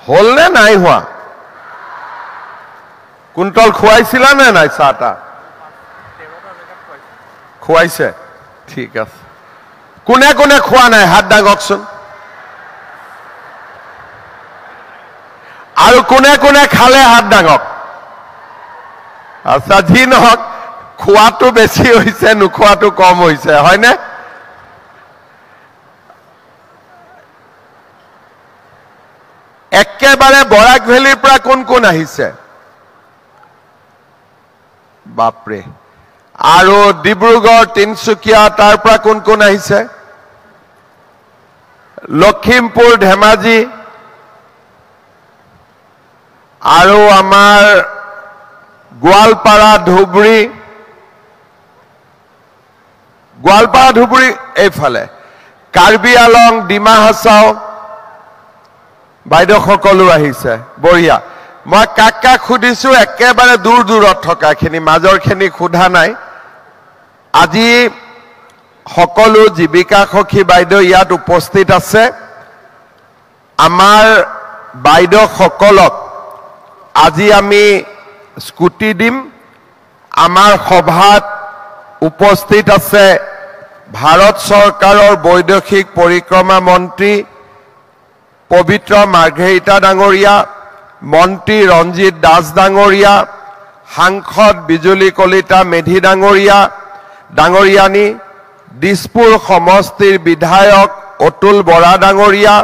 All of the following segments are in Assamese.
হল নে নাই হোৱা কুন্তল খুৱাইছিলা নে নাই চাহটা খুৱাইছে ঠিক আছে কোনে কোনে খোৱা নাই হাত দাঙকচোন আৰু কোনে কোনে খালে হাত দাঙক আচ্ছা যি নহওক খোৱাটো বেছি হৈছে নোখোৱাটো কম হৈছে হয়নে একেবাৰে বৰাক ভেলীৰ পৰা কোন কোন আহিছে বাপৰে আৰু ডিব্ৰুগড় তিনচুকীয়া তাৰ পৰা কোন কোন আহিছে লখিমপুৰ ধেমাজি আৰু আমাৰ গোৱালপাৰা ধুবুৰী এইফালে কাৰ্বি আলং ডিমা হাছাও বাইদেউ সকলো আহিছে বঢ়িয়া মই কাক কাক সুধিছো একেবাৰে দূৰ দূৰত থকাখিনি মাজৰখিনি সোধা নাই আজি সকলো জীৱিকা সখী বাইদেউ ইয়াত উপস্থিত আছে আমাৰ বাইদেউ সকলক আজি আমি স্কুটি দিম আমাৰ সভাত উপস্থিত আছে ভাৰত চৰকাৰৰ বৈদেশিক পৰিক্ৰমা মন্ত্ৰী পবিত্ৰ মাৰ্ঘেৰিটা ডাঙৰীয়া মন্ত্ৰী ৰঞ্জিত দাস ডাঙৰীয়া সাংসদ বিজুলী কলিতা মেধি ডাঙৰীয়ানী দিছপুৰ সমষ্টিৰ বিধায়ক অতুল বৰা ডাঙৰীয়া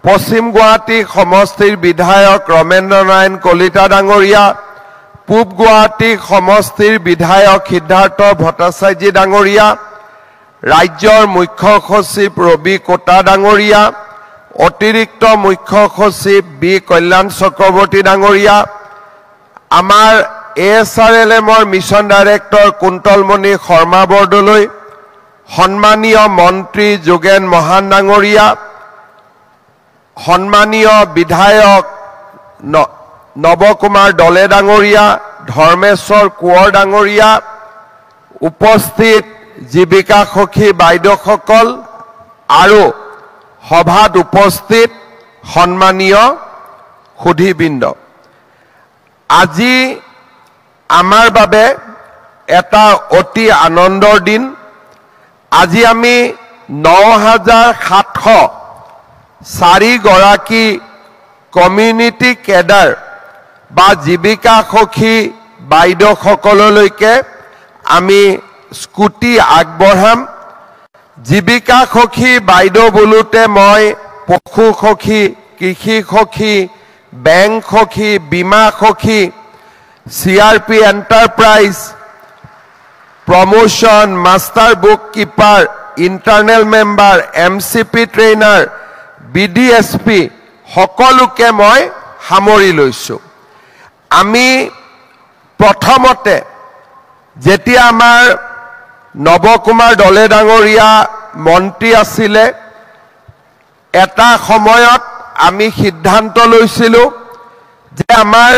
পশ্চিম গুৱাহাটী সমষ্টিৰ বিধায়ক ৰমেন্দ্ৰ নাৰায়ণ কলিতা ডাঙৰীয়া পূব গুৱাহাটী সমষ্টিৰ বিধায়ক সিদ্ধাৰ্থ ভট্টাচাৰ্য ডাঙৰীয়া ৰাজ্যৰ মুখ্য সচিব ৰবি কোটা ডাঙৰীয়া অতিৰিক্ত মুখ্য সচিব বি কল্যাণ চক্ৰৱৰ্তী ডাঙৰীয়া আমাৰ ASRLMৰ মিছন ডাইৰেক্টৰ কুন্তলমণি শৰ্মা বৰদলৈ সন্মানীয় মন্ত্ৰী যোগেন মহান ডাঙৰীয়া সন্মানীয় বিধায়ক নৱকুমাৰ দলে ডাঙৰীয়া ধৰ্মেশ্বৰ কোঁৱৰ ডাঙৰীয়া উপস্থিত জীৱিকা সখী বাইদেউসকল আৰু সভাত উপস্থিত সন্মানীয় সুধীবৃন্দ আজি আমাৰ বাবে এটা অতি আনন্দৰ দিন আজি আমি ৯৭০৪ গৰাকী কমিউনিটি কেডাৰ বা জীৱিকা সখী বাইদেউসকললৈকে আমি স্কুটি আগবঢ়াম জীৱিকা সখী বাইদেউ বোলোতে মই পশু সখী কৃষি সখী বেংক সখী বীমা সখী CRP enterprise promotion master book keeper internal member MCP trainer BDSP সকলোকে মই সামৰি লৈছো আমি প্ৰথমতে যেতিয়া আমাৰ নৱকুমাৰ দলে ডাঙৰীয়া মন্ত্ৰী আছিলে এটা সময়ত আমি সিদ্ধান্ত লৈছিলো যে আমাৰ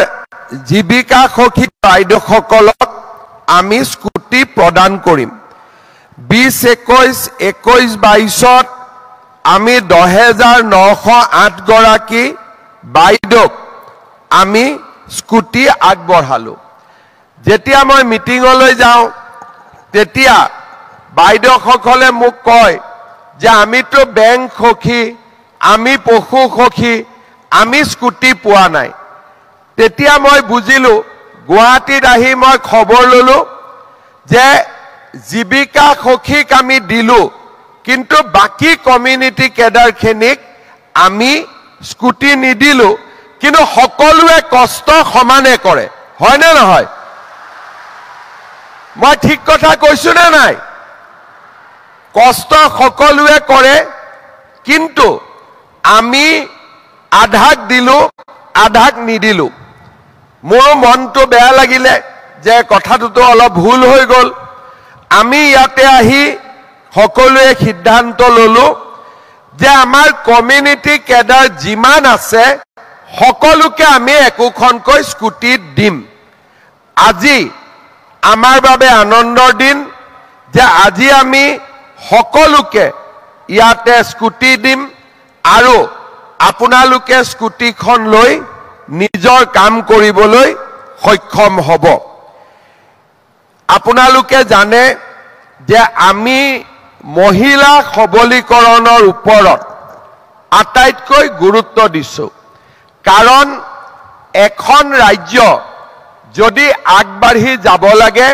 জীৱিকা সখী বাইদেউসকলক আমি স্কুটি প্ৰদান কৰিম 2021-22ত আমি 10,908 গৰাকী বাইদেউক আমি স্কুটি আগবঢ়ালো যেতিয়া মই মিটিঙলৈ যাওঁ তেতিয়া বাইদেউসকলে মোক কয় যে আমিতো বেংক সখী আমি পশু সখী আমি স্কুটি পোৱা নাই তেতিয়া মই বুজিলো গুৱাহাটীত আহি মই খবৰ ললো যে জীৱিকা সখীক আমি দিলো কিন্তু বাকি কমিউনিটি কেডাৰখিনিক আমি স্কুটি নিদিলো কিন্তু সকলোৱে কষ্ট সমানে কৰে হয় নে নহয় মই ঠিক কথা কৈছো না নাই কষ্ট সকলোৱে কৰে কিন্তু আমি আধাক দিলো আধাক নিদিলো মোৰ মনটো বেয়া লাগিলে যে কথাটো অলপ ভুল হৈ গল আমি ইয়াতে আহি সকলোৱে সিদ্ধান্ত ললো যে আমাৰ কমিউনিটি কেডাৰ যিমান আছে সকলোকে আমি একোখনকৈ স্কুটি দিম আজি আমাৰ বাবে আনন্দৰ দিন যে আজি আমি সকলোকে ইয়াতে স্কুটি দিম আৰু আপোনালোকে স্কুটিখন লৈ নিজৰ কাম কৰিবলৈ সক্ষম হ'ব। আপোনালোকে জানে যে আমি মহিলা সবলীকৰণৰ ওপৰত আটাইতকৈ গুৰুত্ব দিছোঁ, কাৰণ এখন ৰাজ্য যদি আগবাঢ়ি যাব লাগে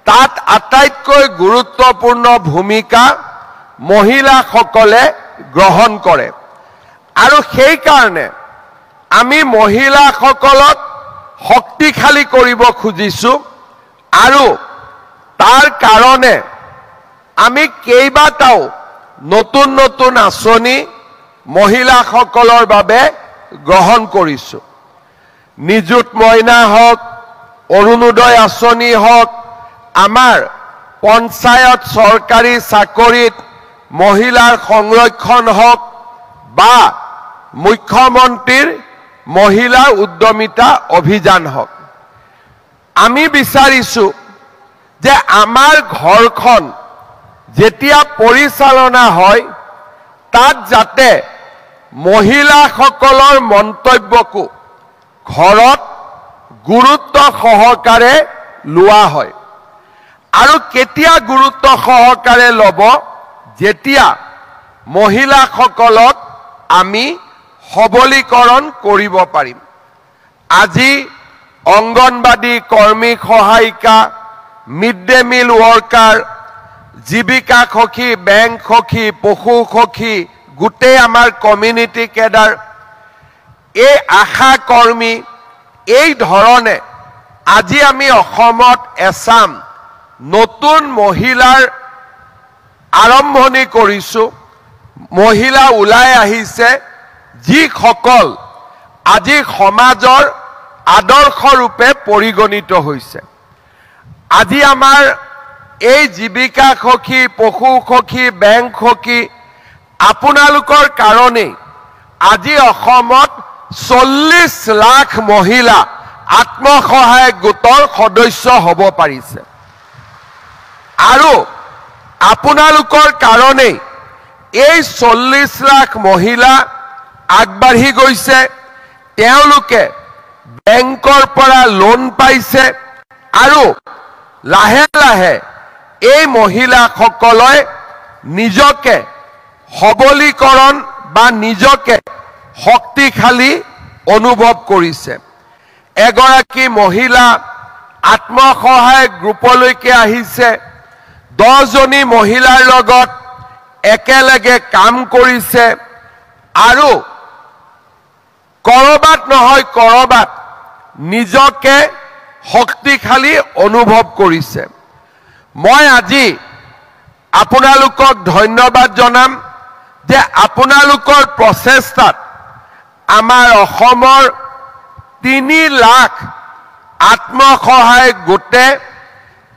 তাত আটাইতকৈ গুৰুত্বপূৰ্ণ ভূমিকা মহিলাসকলে গ্ৰহণ কৰে। আৰু সেই কাৰণে আমি মহিলাসকলক শক্তিশালী কৰিব খুজিছোঁ আৰু তাৰ কাৰণে আমি কেইবাটাও নতুন নতুন আঁচনি মহিলাসকলৰ বাবে গ্ৰহণ কৰিছোঁ। নিযুত মইনা হওক, অৰুণোদয় আঁচনি হওক, আমাৰ পঞ্চায়ত চৰকাৰী চাকৰিত মহিলাৰ সংৰক্ষণ হওক বা মুখ্যমন্ত্ৰীৰ মহিলা উদ্যমিতা অভিযান হওক, আমি বিচাৰিছোঁ যে আমাৰ ঘৰখন যেতিয়া পৰিচালনা হয় তাত যাতে মহিলাসকলৰ মন্তব্যকো ঘৰত গুৰুত্ব সহকাৰে লোৱা হয়। আৰু কেতিয়া গুৰুত্ব সহকাৰে ল'ব, যেতিয়া মহিলাসকলক আমি সবলীকৰণ কৰিব পাৰিম। আজি অংগনবাদী কৰ্মী সহায়িকা, মিড ডে মিল ৱৰ্কাৰ, জীৱিকা সখী, বেংক সখী, পশু সখী, গোটেই আমাৰ কমিউনিটি কেডাৰ, এই আশা কৰ্মী, এই ধৰণে আজি আমি অসমত এছাম নতুন মহিলাৰ আৰম্ভণি কৰিছোঁ। মহিলা ওলাই আহিছে যিসকল আজি সমাজৰ আদৰ্শ ৰূপে পৰিগণিত হৈছে। আজি আমাৰ এই জীৱিকা সখী, পশু সখী, বেংক সখী, আপোনালোকৰ কাৰণেই আজি অসমত 40 লাখ মহিলা আত্মসহায়ক গোটৰ সদস্য হ'ব পাৰিছে। আৰু আপোনালোকৰ কাৰণেই এই 40 লাখ মহিলা আগবাঢ়ি গৈছে, তেওঁলোকে বেংকৰ পৰা লোন পাইছে আৰু লাহে লাহে এই মহিলাসকলে নিজকে সবলীকৰণ বা নিজকে শক্তিশালী অনুভৱ কৰিছে। এগৰাকী মহিলা আত্মসহায়ক গ্ৰুপলৈকে আহিছে, 10 জনী মহিলাৰ লগত একেলগে কাম কৰিছে আৰু কৰবাত নহয় কৰবাত নিজকে শক্তিশালী অনুভৱ কৰিছে। মই আজি আপোনালোকক ধন্যবাদ জনাম যে আপোনালোকৰ প্ৰচেষ্টাত আমাৰ অসমৰ 3 লাখ আত্মসহায়ক গোটে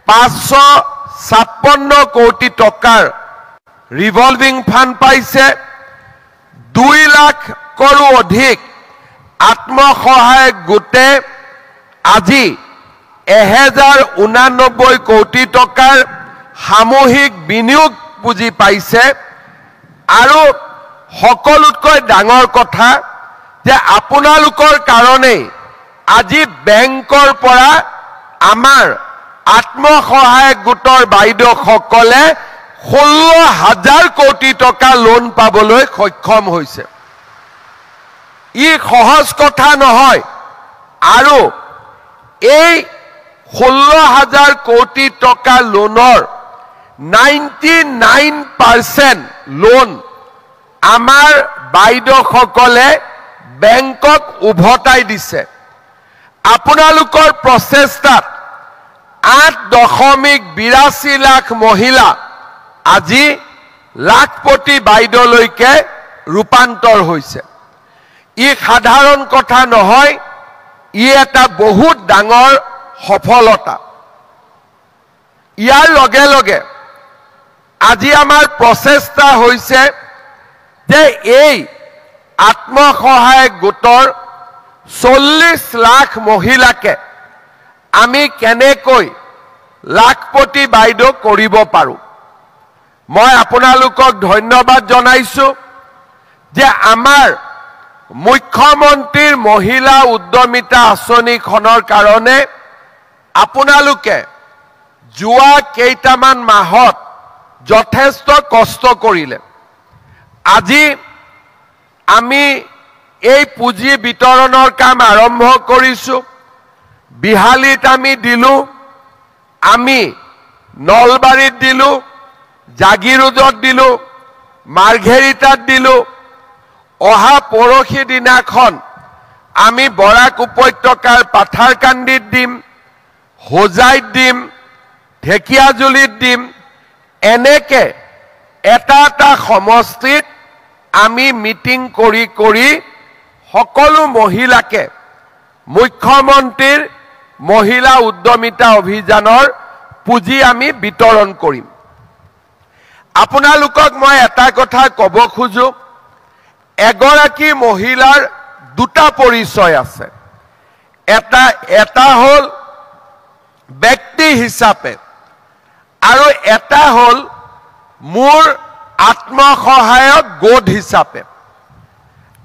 556 কোটি টকাৰ ৰিভলভিং ফাণ্ড পাইছে। 2 লাখৰো অধিক আত্মসহায়ক গোটে আজি 1089 কোটি টকাৰ সামূহিক বিনিয়োগ পুঁজি পাইছে। আৰু সকলোতকৈ ডাঙৰ কথা যে আপোনালোকৰ কাৰণেই আজি বেংকৰ পৰা আমাৰ আত্মসহায়ক গোটৰ বাইদেউসকলে 16,000 কোটি টকা লোন পাবলৈ সক্ষম হৈছে। ই সহজ কথা নহয়। আৰু এই 16,000 কোটি টকা লোনৰ 99% লোন আমাৰ বাইদেউসকলে বেংকক উভতাই দিছে। আপোনালোকৰ প্ৰচেষ্টাত 8.82 লাখ মহিলা আজি লাখপতি বাইদেউলৈকে ৰূপান্তৰ হৈছে। ই সাধাৰণ কথা নহয়, ই এটা বহুত ডাঙৰ সফলতা। ইয়াৰ লগে লগে আজি আমাৰ প্ৰচেষ্টা হৈছে যে এই আত্মসহায়ক গোটৰ 40 লাখ মহিলাকে আমি কেনেকৈ লাখপতি বাইদেউ কৰিব পাৰোঁ। মই আপোনালোকক ধন্যবাদ জনাইছোঁ যে আমাৰ মুখ্যমন্ত্ৰীৰ মহিলা উদ্যমিতা আঁচনিখনৰ কাৰণে আপোনালোকে যোৱা কেইটামান মাহত যথেষ্ট কষ্ট কৰিলে। আজি আমি এই পুঁজি বিতৰণৰ কাম আৰম্ভ কৰিছো। বিহালীত আমি দিলো, আমি নলবাৰীত দিলো, জাগিৰোডত দিলো, মাৰ্ঘেৰিটাত দিলো। অহা পৰহি দিনাখন আমি বৰাক উপত্যকাৰ পাথাৰকান্দিত দিম, হোজাইত দিম, ঢেকিয়াজুলিত দিম। এনেকে এটা এটা সমষ্টিত আমি মিটিং কৰি কৰি সকলো মহিলাকে মুখ্যমন্ত্ৰীৰ মহিলা উদ্যমিতা অভিযানৰ পুঁজি আমি বিতৰণ কৰিম। আপোনালোকক মই এটা কথা ক'ব খোজো, এগৰাকী মহিলাৰ দুটা পৰিচয় আছে। এটা হ'ল ব্যক্তি হিচাপে আৰু এটা হ'ল মোৰ আত্মসহায়ক গোট হিচাপে।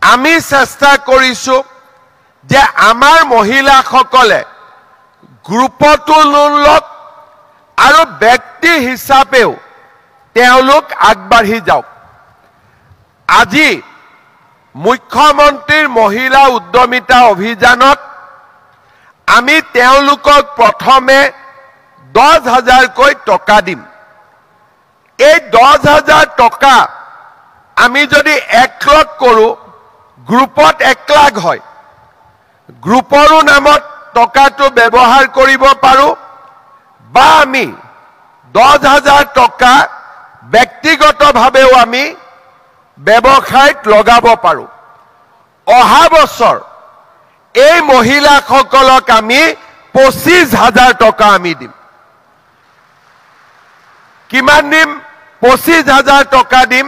আমি চেষ্টা কৰিছো যে আমাৰ মহিলাসকলে গ্ৰুপতো লোন লওক আৰু ব্যক্তি হিচাপেও তেওঁলোক আগবাঢ়ি যাওক। আজি মুখ্যমন্ত্ৰীৰ মহিলা উদ্যমিতা অভিযানত আমি তেওঁলোকক প্ৰথমে 10,000কৈ টকা দিম। এই 10,000 টকা আমি যদি একলগ কৰোঁ, গ্ৰুপত 1 লাখ হয়। গ্ৰুপৰো নামত টকাটো ব্যৱহাৰ কৰিব পাৰোঁ বা আমি 10,000 টকা ব্যক্তিগতভাৱেও আমি ব্যৱসায়ত লগাব পাৰোঁ। অহা বছৰ এই মহিলাসকলক আমি 25,000 টকা আমি দিম। কিমান দিম? 25,000 টকা দিম।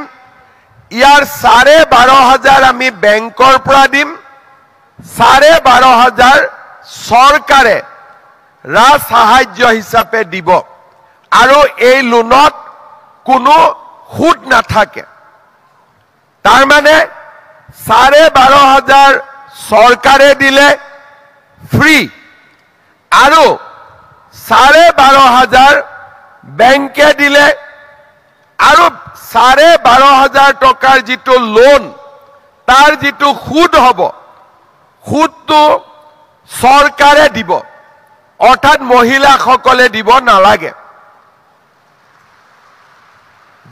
ইয়াৰ 12,500 আমি বেংকৰ পৰা দিম, 12,500 চৰকাৰে ৰাজ সাহায্য হিচাপে দিব আৰু এই লোনত কোনো সুদ নাথাকে। তাৰ মানে 12,500 চৰকাৰে দিলে ফ্ৰী আৰু 12,500 বেংকে দিলে আৰু 12,500 টকাৰ যিটো লোন, তাৰ যিটো সুদ হ'ব, সুদটো চৰকাৰে দিব, অৰ্থাৎ মহিলাসকলে দিব নালাগে।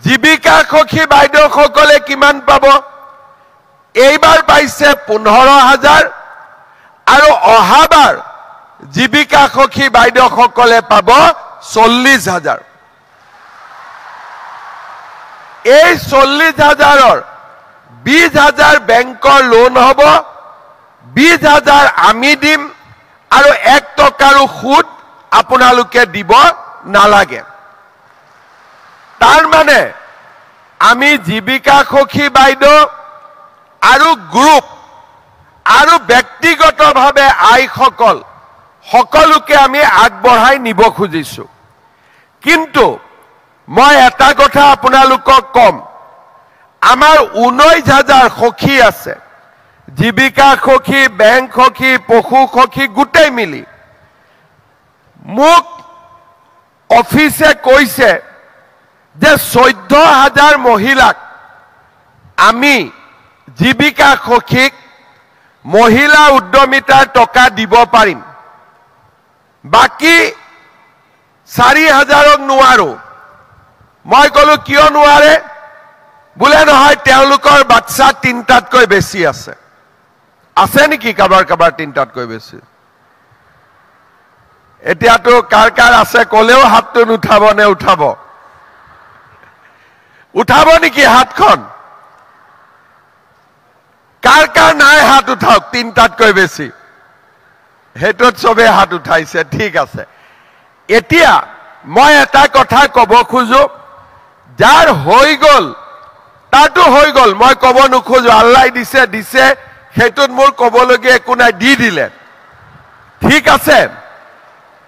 জীৱিকা সখী বাইদেউসকলে কিমান পাব? এইবাৰ পাইছে 15,000 আৰু অহাবাৰ জীৱিকা সখী বাইদেউসকলে পাব 40,000। এই 40,000ৰ 20,000 বেংকৰ লোন হ'ব, 20,000 আমি দিম আৰু 1 টকাৰো সুদ আপোনালোকে দিব নালাগে। তাৰ মানে আমি জীৱিকা সখী বাইদেউ আৰু গ্ৰুপ আৰু ব্যক্তিগতভাৱে আইসকল সকলোকে আমি আগবঢ়াই নিব খুজিছো। কিন্তু মই এটা কথা আপোনালোকক কম, আমাৰ 19,000 সখী আছে, জীৱিকা সখী, বেংক সখী, পশু সখী গোটেই মিলি। মোক অফিচে কৈছে যে 14,000 মহিলাক আমি জীৱিকা সখীক মহিলা উদ্যমিতাৰ টকা দিব পাৰিম, বাকী 4,000ক নোৱাৰো। মই ক'লো কিয় নোৱাৰে? বোলে নহয় তেওঁলোকৰ বাচ্চা 3টাতকৈ বেছি আছে। আছে নেকি কাৰোবাৰ 3টাতকৈ বেছি? এতিয়াতো কাৰ কাৰ আছে ক'লেও হাতটো নুঠাব নে উঠাব? উঠাব নেকি হাতখন? কাৰ কাৰ নাই হাত উঠাওক 3টাতকৈ বেছি। হেতুত সবে হাত উঠাইছে, ঠিক আছে। এতিয়া মই এটা কথা ক'ব খোজো, যাৰ হৈ গ'ল তাতো হৈ গ'ল, মই ক'ব নোখোজো। আল্লাহ দিছে দিছে, হেতুত মোৰ ক'বলগীয়া একো নাই, দি দিলে, ঠিক আছে।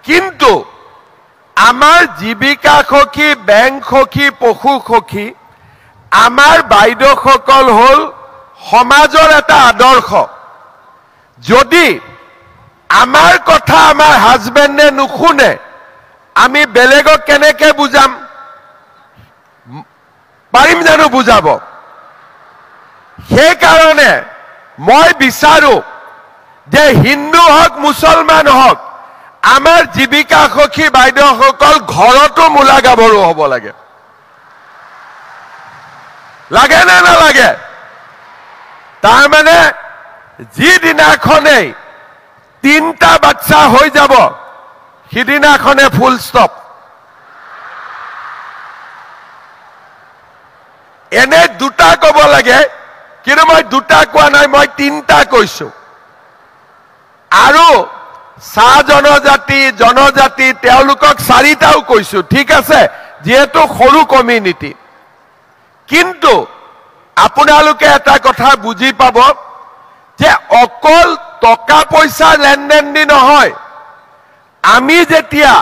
কিন্তু আমাৰ জীৱিকা সখী, বেংক সখী, পশু সখী, আমাৰ বাইদেউসকল হ'ল সমাজৰ এটা আদৰ্শ যদি আমাৰ কথা আমাৰ হাজবেণ্ডে নুশুনে আমি বেলেগক কেনেকৈ বুজাম পাৰিম জানো বুজাব সেই কাৰণে মই বিচাৰো যে হিন্দু হওক মুছলমান হওক আমাৰ জীৱিকা সখী বাইদেউসকল ঘৰতো মূলা গাভৰু হ'ব লাগে লাগে না নালাগে তাৰ মানে যিদিনাখনেই 3টা বাচ্চা হৈ যাব সিদিনাখনে ফুল ষ্টপ এনে 2টা ক'ব লাগে কিন্তু মই 2টা কোৱা নাই মই 3টা কৈছো আৰু চাহ জনজাতি তেওঁলোকক 4টাও কৈছো ঠিক আছে যেহেতু সৰু কমিউনিটি কিন্তু আপোনালোকে এটা কথা বুজি পাব যে অকল টকা পইচা লেনদেন দি নহয় আমি যেতিয়া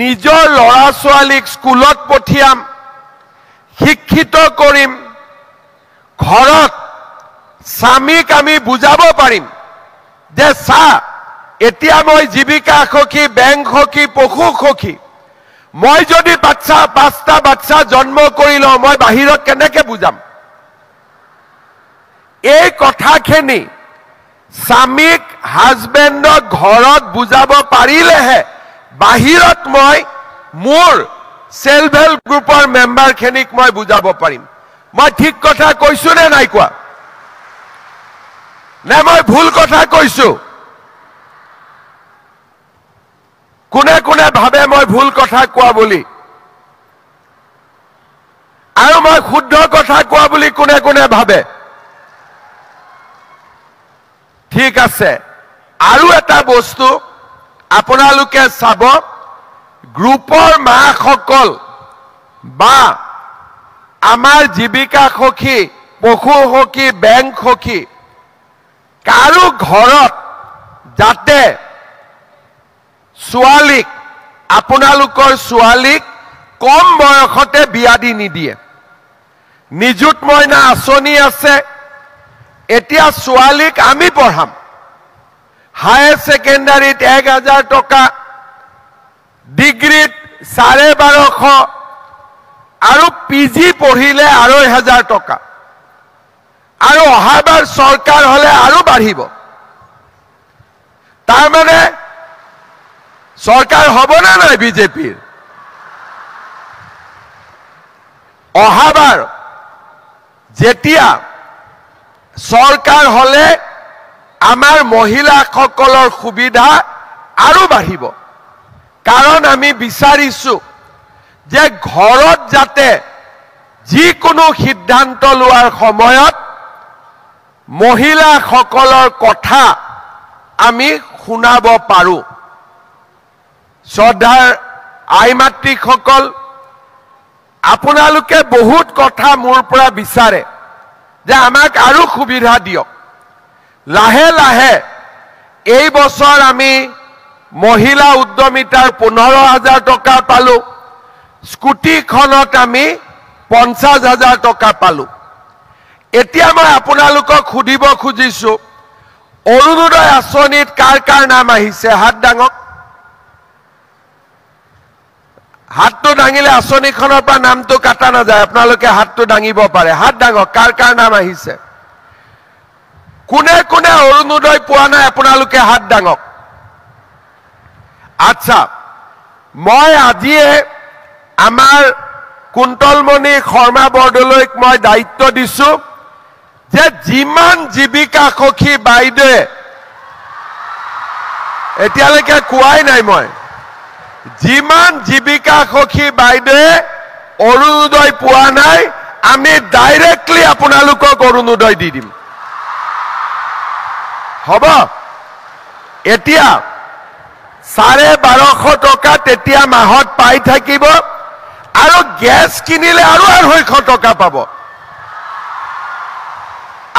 নিজৰ ল'ৰা ছোৱালীক স্কুলত পঠিয়াম শিক্ষিত কৰিম ঘৰত স্বামীক আমি বুজাব পাৰিম যে চা এতিয়া মই জীৱিকা সখী বেংক সখী পশু সখী মই যদি 5টা বাচ্চা জন্ম কৰি লওঁ মই বাহিৰত কেনেকৈ বুজাম এই কথাখিনি স্বামীক হাজবেণ্ডক ঘৰত বুজাব পাৰিলেহে বাহিৰত মই মোৰ সেলফ হেল্প গ্ৰুপৰ মেম্বাৰখিনিক মই বুজাব পাৰিম মই ঠিক কথা কৈছো নে নাই কোৱা নে মই ভুল কথা কৈছো কোনে কোনে ভাবে মই ভুল কথা কোৱা বুলি আৰু মই শুদ্ধ কথা কোৱা বুলি কোনে কোনে ভাবে ঠিক আছে আৰু এটা বস্তু আপোনালোকে চাব গ্ৰুপৰ মাসকল বা আমাৰ জীৱিকা সখী পশু সখী বেংক সখী কাৰো ঘৰত যাতে ছোৱালীক আপোনালোকৰ ছোৱালীক কম বয়সতে বিয়া দি নিদিয়ে নিযুত মইনা আঁচনি আছে এতিয়া ছোৱালীক আমি পঢ়াম হায়াৰ সেকেন্ডাৰীত 1000 টকা ডিগ্ৰীত 1250 আৰু পিজি পঢ়িলে 2500 টকা আৰু অহাবাৰ চৰকাৰ হলে আৰু বাঢ়িব তাৰ মানে চৰকাৰ হ'ব না নাই বিজেপিৰ অহাবাৰ যেতিয়া চৰকাৰ হলে আমাৰ মহিলাসকলৰ সুবিধা আৰু বাঢ়িব কাৰণ আমি বিচাৰিছো যে ঘৰত যাতে যিকোনো সিদ্ধান্ত লোৱাৰ সময়ত মহিলাসকলৰ কথা আমি শুনাব পাৰো শ্ৰদ্ধাৰ আই মাতৃসকল আপোনালোকে বহুত কথা মোৰ পৰা বিচাৰে যে আমাক আৰু সুবিধা দিয়ক লাহে লাহে এই বছৰ আমি মহিলা উদ্যমিতাৰ 15,000 টকা পালো স্কুটিখনত আমি 50,000 টকা পালো এতিয়া মই আপোনালোকক সুধিব খুজিছো অৰুণোদয় আঁচনিত কাৰ কাৰ নাম আহিছে হাত ডাঙক হাতটো দাঙিলে আঁচনিখনৰ পৰা নামটো কাটা নাযায় আপোনালোকে হাতটো দাঙিব পাৰে হাত ডাঙক কাৰ কাৰ নাম আহিছে কোনে কোনে অৰুণোদয় পোৱা নাই আপোনালোকে হাত ডাঙক আচ্ছা মই আজিয়ে আমাৰ কুন্তলমণি শৰ্মা বৰদলৈক মই দায়িত্ব দিছো যে যিমান জীৱিকা সখী বাইদেৱে এতিয়ালৈকে কোৱাই নাই মই যিমান জীৱিকা সখী বাইদেৱে অৰুণোদয় পোৱা নাই আমি ডাইৰেক্টলি আপোনালোকক অৰুণোদয় দি দিম হ'ব এতিয়া 1250 টকা তেতিয়া মাহত পাই থাকিব আৰু গ্যাস কিনিলে আৰু 250 টকা পাব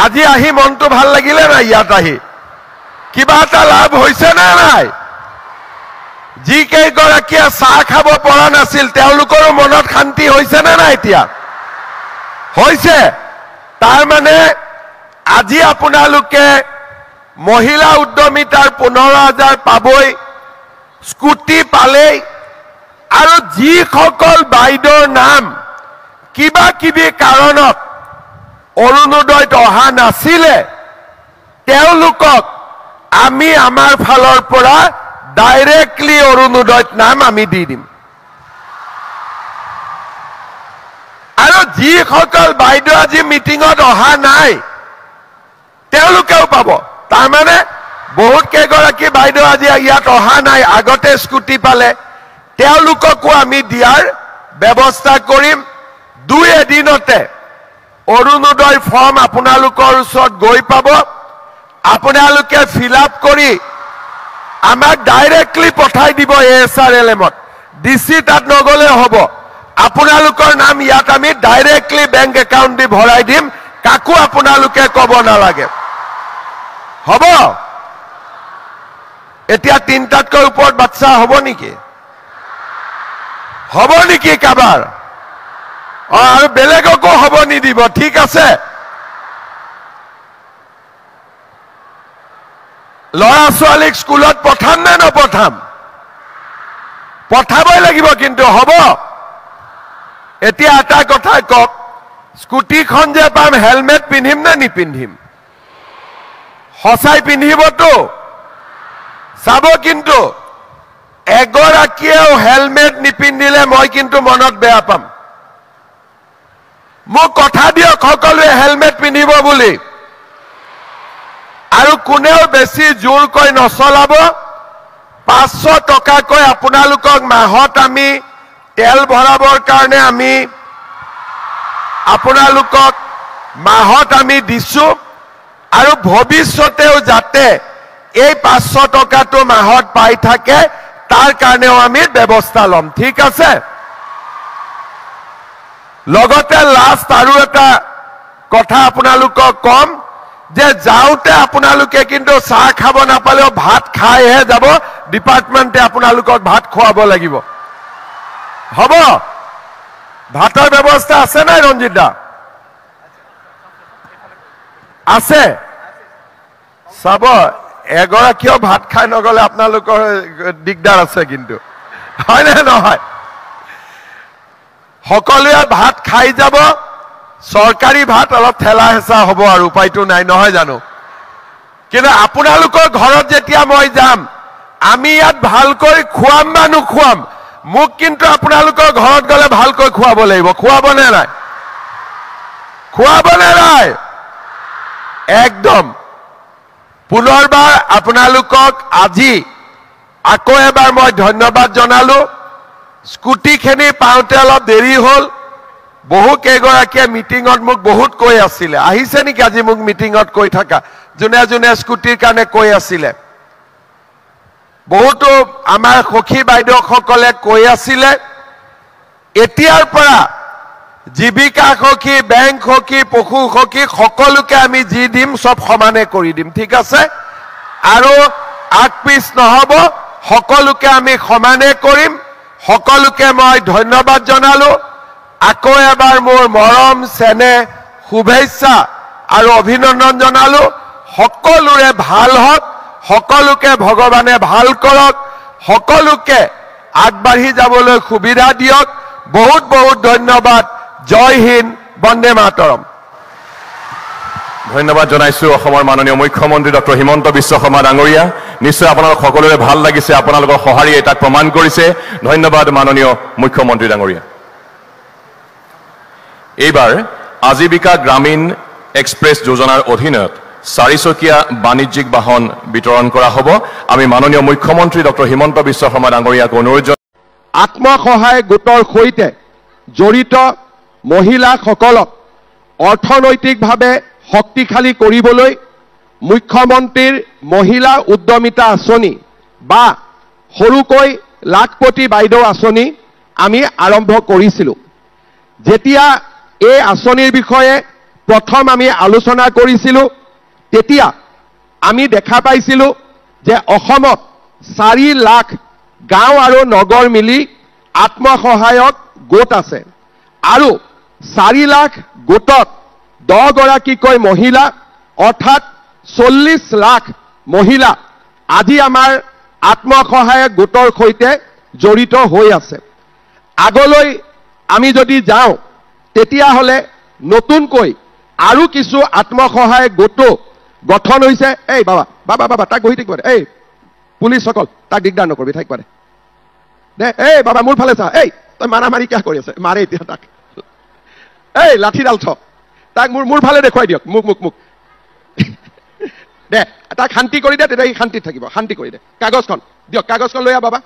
আজি আহি মনটো ভাল লাগিলে না ইয়াত আহি কিবা এটা লাভ হৈছে না নাই যি কেইগৰাকীয়ে চাহ খাব পৰা নাছিল তেওঁলোকৰ মনত শান্তি হৈছে না নাই এতিয়া হৈছে তাৰ মানে আজি আপোনালোকে মহিলা উদ্যমিতাৰ 15,000 পাবই, স্কুটি পালেই, আৰু যিসকল বাইদেউৰ নাম কিবা কিবি কাৰণত অৰুণোদয়ত অহা নাছিলে তেওঁলোকক আমি আমাৰ ফালৰ পৰা ডাইৰেক্টলি অৰুণোদয়ত নাম আমি দি দিম। আৰু যিসকল বাইদেউ আজি মিটিঙত অহা নাই তেওঁলোকেও পাব। তাৰমানে বহুত কেইগৰাকী বাইদেউ আজি ইয়াত অহা নাই, আগতে স্কুটি পালে, তেওঁলোককো আমি দিয়াৰ ব্যৱস্থা কৰিম। 2 এদিনতে অৰুণোদয় ফৰ্ম আপোনালোকৰ ওচৰত গৈ পাব। আপোনালোকে ফিল আপ কৰি আমাক ডাইৰেক্টলি পঠাই দিব ASRLM-ত। ডিচি তাত নগলে হ'ব, আপোনালোকৰ নাম ইয়াত আমি ডাইৰেক্টলি বেংক একাউণ্ট দি ভৰাই দিম, কাকো আপোনালোকে ক'ব নালাগে। হ'ব? এতিয়া 3টাতকৈ ওপৰত বাচ্চা হ'ব নেকি? হ'ব নেকি কাবাৰ? আৰু বেলেগকো হ'ব নিদিব, ঠিক আছে? ল'ৰা ছোৱালীক স্কুলত পঠাম নে নপঠাম? পঠাবই লাগিব কিন্তু, হ'ব? এতিয়া এটা কথা কওক, স্কুটিখন যে পাম হেলমেট পিন্ধিম নে নিপিন্ধিম? সঁচাই পিন্ধিবতো? চাব কিন্তু এগৰাকীয়েও হেলমেট নিপিন্ধিলে মই কিন্তু মনত বেয়া পাম। মোক কথা দিয়ক সকলোৱে হেলমেট পিন্ধিব বুলি, আৰু কোনেও বেছি জোৰকৈ নচলাব। 500 টকাকৈ আপোনালোকক মাহত আমি তেল ভৰাবৰ কাৰণে আমি আপোনালোকক মাহত আমি দিছো, আৰু ভৱিষ্যতেও যাতে এই 500 টকাটো মাহত পাই থাকে তাৰ কাৰণেও আমি ব্যৱস্থা ল'ম, ঠিক আছে? লগতে লাষ্ট আৰু এটা কথা আপোনালোকক কম যে যাওঁতে আপোনালোকে কিন্তু চাহ খাব নাপালেও ভাত খাইহে যাব। ডিপাৰ্টমেণ্টে আপোনালোকক ভাত খুৱাব লাগিব, হ'ব? ভাতৰ ব্যৱস্থা আছে নাই ৰঞ্জিত দা? আছে? চাব এগৰাকীও ভাত খাই নগলে আপোনালোকৰ দিগদাৰ আছে কিন্তু, হয় নে নহয়? সকলোৱে ভাত খাই যাব, চৰকাৰী ভাত অলপ ঠেলা হেঁচা হ'ব আৰু উপায়টো নাই, নহয় জানো? কিন্তু আপোনালোকৰ ঘৰত যেতিয়া মই যাম, আমি ইয়াত ভালকৈ খুৱাম বা নোখুৱাম, মোক কিন্তু আপোনালোকৰ ঘৰত গ'লে ভালকৈ খুৱাব লাগিব। খুৱাবনে নাই? খুৱাবনে নাই? একদম। পুনৰবাৰ আপোনালোকক আজি আকৌ এবাৰ মই ধন্যবাদ জনালো। স্কুটিখিনি পাওঁতে অলপ দেৰি হ'ল, বহু কেইগৰাকীয়ে মিটিঙত মোক বহুত কৈ আছিলে। আহিছে নেকি আজি মোক মিটিঙত কৈ থকা যোনে যোনে স্কুটিৰ কাৰণে কৈ আছিলে? বহুতো আমাৰ সখী বাইদেউসকলে কৈ আছিলে। এতিয়াৰ পৰা জীৱিকা সখী, বেংক সখী, পশু সখী সকলোকে আমি যি দিম চব সমানে কৰি দিম, ঠিক আছে? আৰু আগপিছ নহ'ব, সকলোকে আমি সমানে কৰিম। সকলোকে মই ধন্যবাদ জনালো। আকৌ এবাৰ মোৰ মৰম, চেনেহ, শুভেচ্ছা আৰু অভিনন্দন জনালো। সকলোৰে ভাল হওক, সকলোকে ভগৱানে ভাল কৰক, সকলোকে আগবাঢ়ি যাবলৈ সুবিধা দিয়ক। বহুত বহুত ধন্যবাদ। জয় হিন্দ, বন্দে মাতৰম। ধন্যবাদ জনাইছো অসমৰ মাননীয় মুখ্যমন্ত্ৰী ডক্টৰ হিমন্ত বিশ্ব শৰ্মা ডাঙৰীয়া। নিশ্চয় আপোনালোক সকলোৰে ভাল লাগিছে, আপোনালোকৰ সঁহাৰিয়ে তাক প্ৰমাণ কৰিছে। ধন্যবাদ মাননীয় মুখ্যমন্ত্ৰী ডাঙৰীয়া। এইবাৰ আজীৱিকা গ্ৰামীণ এক্সপ্ৰেছ যোজনাৰ অধীনত 4 চকীয়া বাণিজ্যিক বাহন বিতৰণ কৰা হ'ব। আমি মাননীয় মুখ্যমন্ত্ৰী ডক্টৰ হিমন্ত বিশ্ব শৰ্মা ডাঙৰীয়াক অনুৰোধ জনাইছো। আত্মসহায়ক গোটৰ সৈতে জড়িত মহিলাসকলক অৰ্থনৈতিকভাৱে শক্তিশালী কৰিবলৈ মুখ্যমন্ত্ৰীৰ মহিলা উদ্যমিতা আঁচনি বা সৰুকৈ লাখপতি বাইদেউ আঁচনি আমি আৰম্ভ কৰিছিলোঁ। যেতিয়া এই আঁচনিৰ বিষয়ে প্ৰথম আমি আলোচনা কৰিছিলোঁ, তেতিয়া আমি দেখা পাইছিলোঁ যে অসমত 4 লাখ গাঁও আৰু নগৰ মিলি আত্মসহায়ক গোট আছে, আৰু 4 লাখ গোটত 10 গৰাকীকৈ মহিলা অৰ্থাৎ 40 লাখ মহিলা আজি আমাৰ আত্মসহায়ক গোটৰ সৈতে জড়িত হৈ আছে। আগলৈ আমি যদি যাওঁ তেতিয়াহ'লে নতুনকৈ আৰু কিছু আত্মসহায়ক গোটো গঠন হৈছে। এই বাবা বাবা বাবা তাক বহি থাকিব দে, এই পুলিচসকল তাক দিগদাৰ নকৰিবি, থাকিব দে দে। এই বাবা মোৰ ফালে চা, এই তই মাৰি কিয় কৰি আছে, মাৰে এতিয়া তাক, এই লাঠিডাল থ, তাক মোৰ ফালে দেখুৱাই দিয়ক, মোক দে, তাক শান্তি কৰি দে, তেতিয়া সি শান্তিত থাকিব, শান্তি কৰি দে। কাগজখন দিয়ক, কাগজখন লৈ আহ বাবা।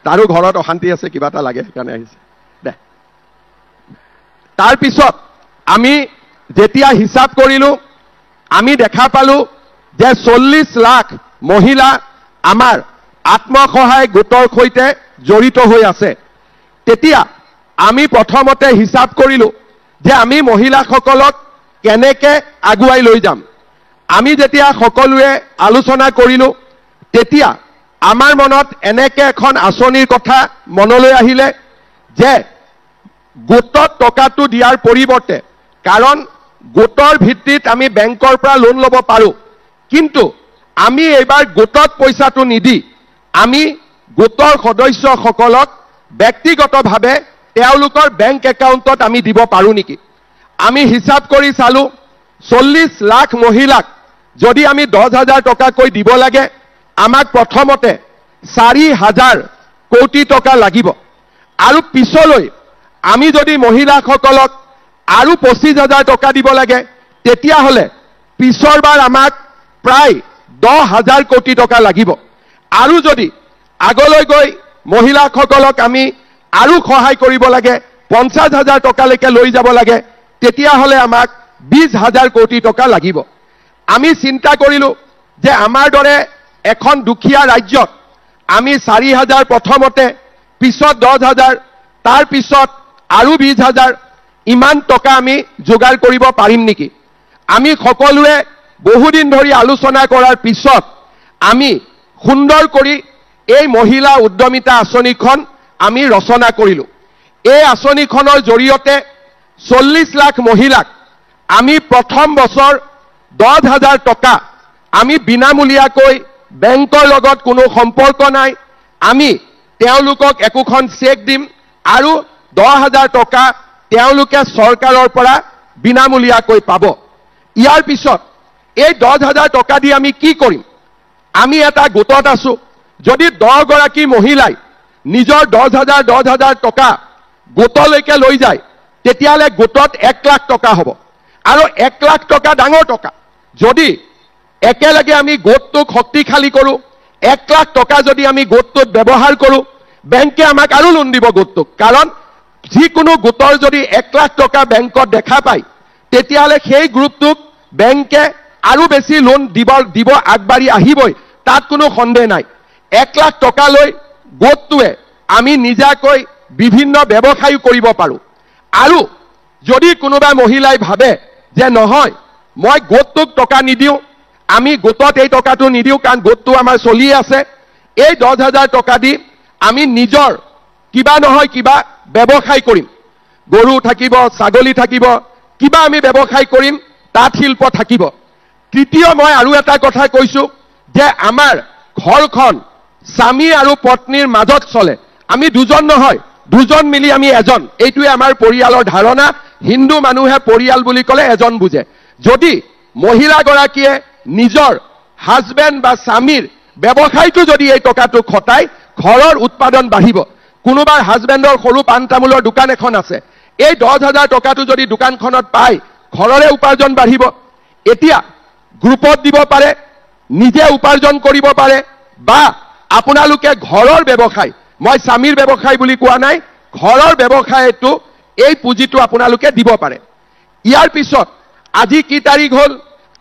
তাৰো ঘৰত অশান্তি আছে, কিবা এটা লাগে সেইকাৰণে আহিছে দে। তাৰপিছত আমি যেতিয়া হিচাপ কৰিলো, আমি দেখা পালো যে 40 লাখ মহিলা আমাৰ আত্মসহায়ক গোটৰ সৈতে জড়িত হৈ আছে। তেতিয়া আমি প্ৰথমতে হিচাপ কৰিলো যে আমি মহিলাসকলক কেনেকে আগুৱাই লৈ যাম। আমি যেতিয়া সকলোৱে আলোচনা কৰিলো তেতিয়া আমাৰ মনত এনেকে এখন আঁচনিৰ কথা মনলৈ আহিলে যে গোটত টকাটো দিয়াৰ পৰিৱৰ্তে, কাৰণ গোটৰ ভিত্তিত আমি বেংকৰ পৰা লোন ল'ব পাৰোঁ, কিন্তু আমি এইবাৰ গোটত পইচাটো নিদি আমি গোটৰ সদস্যসকলক ব্যক্তিগতভাৱে তেওঁলোকৰ বেংক একাউণ্টত আমি দিব পাৰোঁ নেকি। আমি হিচাপ কৰি চালোঁ 40 লাখ মহিলাক যদি আমি 10,000 টকাকৈ দিব লাগে, আমাক প্ৰথমতে 4,000 কোটি টকা লাগিব। আৰু পিছলৈ আমি যদি মহিলাসকলক আৰু 25,000 টকা দিব লাগে, তেতিয়াহ'লে পিছৰবাৰ আমাক প্ৰায় 10,000 কোটি টকা লাগিব। আৰু যদি আগলৈ গৈ মহিলাসকলক আমি আৰু সহায় কৰিব লাগে, 50,000 টকালৈকে লৈ যাব লাগে, তেতিয়াহ'লে আমাক 20,000 কোটি টকা লাগিব। আমি চিন্তা কৰিলোঁ যে আমাৰ দৰে এখন দুখীয়া ৰাজ্যত আমি 4,000 প্ৰথমতে, পিছত 10,000, তাৰপিছত আৰু 20,000 ইমান টকা আমি যোগাৰ কৰিব পাৰিম নেকি। আমি সকলোৱে বহুদিন ধৰি আলোচনা কৰাৰ পিছত আমি সুন্দৰ কৰি এই মহিলা উদ্যমিতা আঁচনিখন আমি ৰচনা কৰিলোঁ। এই আঁচনিখনৰ জৰিয়তে 40 লাখ মহিলাক আমি প্ৰথম বছৰ 10,000 টকা আমি বিনামূলীয়াকৈ, বেংকৰ লগত কোনো সম্পৰ্ক নাই, আমি তেওঁলোকক একোখন চেক দিম আৰু 10,000 টকা তেওঁলোকে চৰকাৰৰ পৰা বিনামূলীয়াকৈ পাব। ইয়াৰ পিছত এই 10,000 টকা দি আমি কি কৰিম। আমি এটা গোটত আছোঁ, যদি 10 গৰাকী মহিলাই নিজৰ 10,000 টকা গোটলৈকে লৈ যায়, তেতিয়াহ'লে গোটত 1 লাখ টকা হ'ব। আৰু 1 লাখ টকা ডাঙৰ টকা। যদি একেলগে আমি গোটটোক শক্তিশালী কৰোঁ, 1 লাখ টকা যদি আমি গোটটোত ব্যৱহাৰ কৰোঁ, বেংকে আমাক আৰু লোন দিব গোটটোক। কাৰণ যিকোনো গোটৰ যদি 1 লাখ টকা বেংকত দেখা পায়, তেতিয়াহ'লে সেই গ্ৰুপটোক বেংকে আৰু বেছি লোন দিব আগবাঢ়ি আহিবই, তাত কোনো সন্দেহ নাই। 1 লাখ টকা লৈ গোটটোৱে আমি নিজাকৈ বিভিন্ন ব্যৱসায়ো কৰিব পাৰোঁ। আৰু যদি কোনোবা মহিলাই ভাবে যে নহয় মই গোটটোক টকা নিদিওঁ, আমি গোটত এই টকাটো নিদিওঁ কাৰণ গোটটো আমাৰ চলি আছে, এই 10,000 টকা দি আমি নিজৰ কিবা নহয় কিবা ব্যৱসায় কৰিম, গৰু থাকিব, ছাগলী থাকিব, কিবা আমি ব্যৱসায় কৰিম, তাঁত শিল্প থাকিব। তৃতীয় মই আৰু এটা কথা কৈছোঁ যে আমাৰ ঘৰখন স্বামী আৰু পত্নীৰ মাজত চলে। আমি দুজন নহয়, দুজন মিলি আমি এজন, এইটোৱে আমাৰ পৰিয়ালৰ ধাৰণা। হিন্দু মানুহে পৰিয়াল বুলি ক'লে এজন বুজে। যদি মহিলাগৰাকীয়ে নিজৰ হাজবেণ্ড বা স্বামীৰ ব্যৱসায়টো যদি এই টকাটো খটায়, ঘৰৰ উৎপাদন বাঢ়িব। কোনোবাৰ হাজবেণ্ডৰ সৰু পাণ তামোলৰ দোকান এখন আছে, এই 10,000 টকাটো যদি দোকানখনত পায়, ঘৰৰে উপাৰ্জন বাঢ়িব। এতিয়া গ্ৰুপত দিব পাৰে, নিজে উপাৰ্জন কৰিব পাৰে, বা আপোনালোকে ঘৰৰ ব্যৱসায়, মই স্বামীৰ ব্যৱসায় বুলি কোৱা নাই, ঘৰৰ ব্যৱসায়টো এই পুঁজিটো আপোনালোকে দিব পাৰে। ইয়াৰ পিছত আজি কি তাৰিখ হ'ল?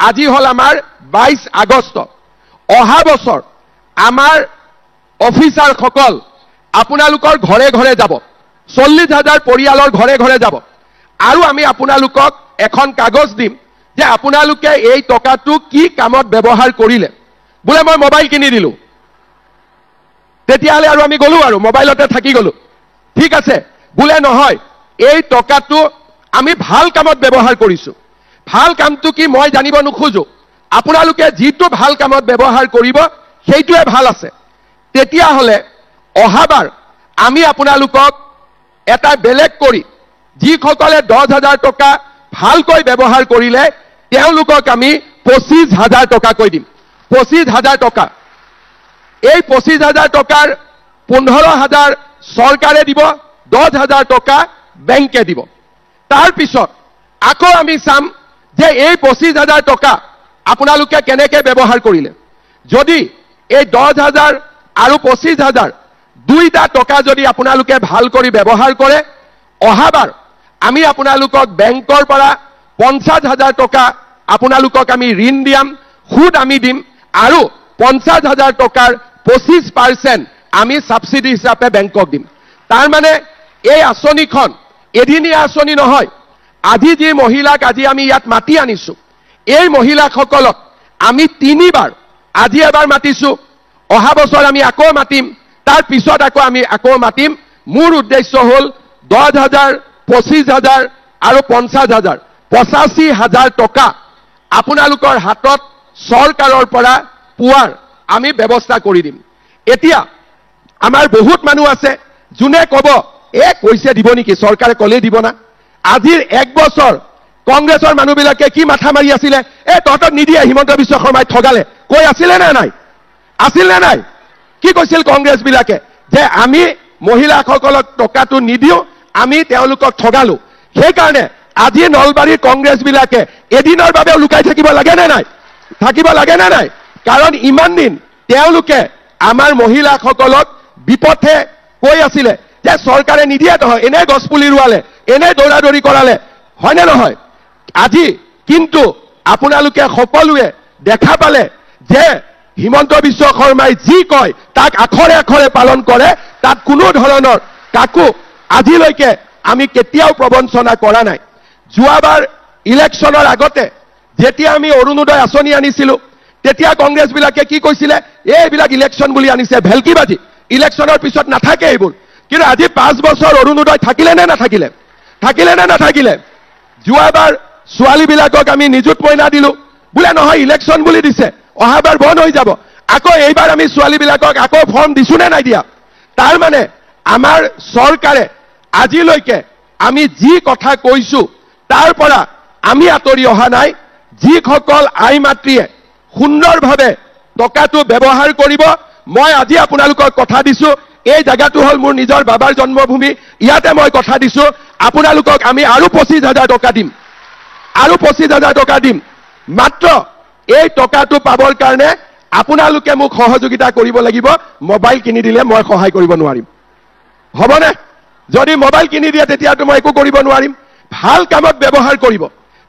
আজি হ'ল আমাৰ 22 আগষ্ট। অহা বছৰ আমাৰ অফিচাৰসকল আপোনালোকৰ ঘৰে ঘৰে যাব, 40,000 পৰিয়ালৰ ঘৰে ঘৰে যাব, আৰু আমি আপোনালোকক এখন কাগজ দিম যে আপোনালোকে এই টকাটো কি কামত ব্যৱহাৰ কৰিলে। বোলে মই মোবাইল কিনি দিলোঁ, তেতিয়াহ'লে আৰু আমি গ'লো আৰু মোবাইলতে থাকি গ'লো, ঠিক আছে। বোলে নহয় এই টকাটো আমি ভাল কামত ব্যৱহাৰ কৰিছো। ভাল কামটো কি মই জানিব নোখোজো, আপোনালোকে যিটো ভাল কামত ব্যৱহাৰ কৰিব সেইটোৱে ভাল আছে। তেতিয়াহ'লে অহাবাৰ আমি আপোনালোকক এটা বেলেগ কৰি যিসকলে 10,000 টকা ভালকৈ ব্যৱহাৰ কৰিলে তেওঁলোকক আমি 25,000 টকাকৈ দিম। 25,000 টকা। এই 25,000 টকাৰ 15,000 চৰকাৰে দিব, 10,000 টকা বেংকে দিব। তাৰপিছত আকৌ আমি চাম যে এই 25,000 টকা আপোনালোকে কেনেকে ব্যৱহাৰ কৰিলে। যদি এই 10,000 আৰু 25,000 দুইটা টকা যদি আপোনালোকে ভাল কৰি ব্যৱহাৰ কৰে, অহাবাৰ আমি আপোনালোকক বেংকৰ পৰা 50,000 টকা আপোনালোকক আমি ঋণ দিয়াম, সুদ আমি দিম, আৰু 50,000 টকাৰ 25% আমি সাবসিডি হিচাপে বেংকক দিম। তাৰ মানে এই আঁচনিখন এদিনীয়া আঁচনি নহয়। আজি যি মহিলাক আজি আমি ইয়াত মাতি আনিছো, এই মহিলাসকলক আমি 3বাৰ, আজি এবাৰ মাতিছো, অহা বছৰ আমি আকৌ মাতিম, তাৰ পিছত আমি আকৌ মাতিম। মোৰ উদ্দেশ্য হ'ল 10,000, 25,000 আৰু 50,000, 85,000 টকা আপোনালোকৰ হাতত চৰকাৰৰ পৰা পোৱাৰ আমি ব্যৱস্থা কৰি দিম। এতিয়া আমাৰ বহুত মানুহ আছে যোনে ক'ব কৈছে দিব নেকি, চৰকাৰে ক'লেই দিব না। আজিৰ 1 বছৰ কংগ্ৰেছৰ মানুহবিলাকে কি মাথা মাৰি আছিলে, তহঁতক নিদিয়ে, হিমন্ত বিশ্ব শৰ্মাই ঠগালে, কৈ আছিলে নে নাই? আছিল নে নাই? কি কৈছিল কংগ্ৰেছ বিলাকে যে আমি মহিলাসকলক টকাটো নিদিও, আমি তেওঁলোকক ঠগালো। সেইকাৰণে আজি নলবাৰীৰ কংগ্ৰেছ বিলাকে এদিনৰ বাবে লুকাই থাকিব লাগে নে নাই? থাকিব লাগে নে নাই? কাৰণ ইমান দিন তেওঁলোকে আমাৰ মহিলাসকলক বিপথে কৈ আছিলে যে চৰকাৰে নিদিয়ে, নহয় এনে গছপুলি ৰুৱালে, এনে দৌৰাদৌৰি কৰালে, হয়নে নহয়? আজি কিন্তু আপোনালোকে সকলোৱে দেখা পালে যে হিমন্ত বিশ্ব শৰ্মাই যি কয় তাক আখৰে আখৰে পালন কৰে। তাত কোনো ধৰণৰ কাকো আজিলৈকে আমি কেতিয়াও প্ৰবঞ্চনা কৰা নাই। যোৱাবাৰ ইলেকশ্যনৰ আগতে যেতিয়া আমি অৰুণোদয় আঁচনি আনিছিলো, তেতিয়া কংগ্ৰেছ বিলাকে কি কৈছিলে, এইবিলাক ইলেকশ্যন বুলি আনিছে, ভেলকিবাজি, ইলেকশ্যনৰ পিছত নাথাকে এইবোৰ। কিন্তু আজি 5 বছৰ অৰুণোদয় থাকিলে নে নাথাকিলে? থাকিলে নে নাথাকিলে? যোৱাবাৰ ছোৱালীবিলাকক আমি নিযুত মইনা দিলো, বোলে নহয় ইলেকশ্যন বুলি দিছে, অহাবাৰ বন্ধ হৈ যাব। আকৌ এইবাৰ আমি ছোৱালীবিলাকক আকৌ ফৰ্ম দিছো নে নাই দিয়া? তাৰ মানে আমাৰ চৰকাৰে আজিলৈকে আমি যি কথা কৈছো তাৰ পৰা আমি আঁতৰি অহা নাই। যিসকল আই মাতৃয়ে সুন্দৰভাৱে টকাটো ব্যৱহাৰ কৰিব, মই আজি আপোনালোকক কথা দিছো, এই জায়গাটো হ'ল মোৰ নিজৰ বাবাৰ জন্মভূমি, ইয়াতে মই কথা দিছো আপোনালোকক আমি আৰু 25,000 টকা দিম, আৰু 25,000 টকা দিম। মাত্ৰ এই টকাটো পাবৰ কাৰণে আপোনালোকে মোক সহযোগিতা কৰিব লাগিব। মোবাইল কিনি দিলে মই সহায় কৰিব নোৱাৰিম, হ'বনে? যদি মোবাইল কিনি দিয়ে তেতিয়াতো মই একো কৰিব নোৱাৰিম। ভাল কামত ব্যৱহাৰ কৰিব।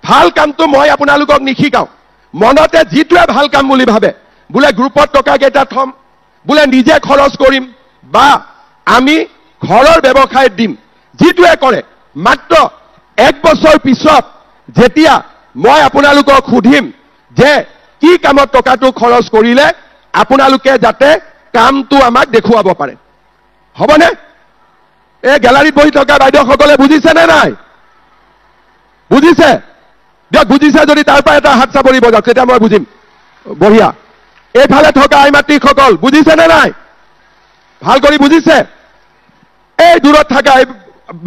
ভাল কামটো মই আপোনালোকক নিশিকাওঁ। মনতে যিটোৱে ভাল কাম বুলি ভাবে, বোলে গ্ৰুপত টকা কেইটা থম, বোলে নিজে খৰচ কৰিম, বা আমি ঘৰৰ ব্যৱসায়ত দিম, যিটোৱে কৰে, মাত্ৰ 1 বছৰ পিছত যেতিয়া মই আপোনালোকক সুধিম যে কি কামত টকাটো খৰচ কৰিলে, আপোনালোকে যাতে কামটো আমাক দেখুৱাব পাৰে, হ'বনে? এই গেলাৰীত বহি থকা বাইদেউসকলে বুজিছে নে নাই? বুজিছে? দিয়ক, বুজিছে যদি তাৰ পৰা এটা হাত চাপৰি বজাওক, তেতিয়া মই বুজিম। বঢ়িয়া। এইফালে থকা আই মাতৃসকল বুজিছে নে নাই? ভাল কৰি বুজিছে? এই দূৰত থকা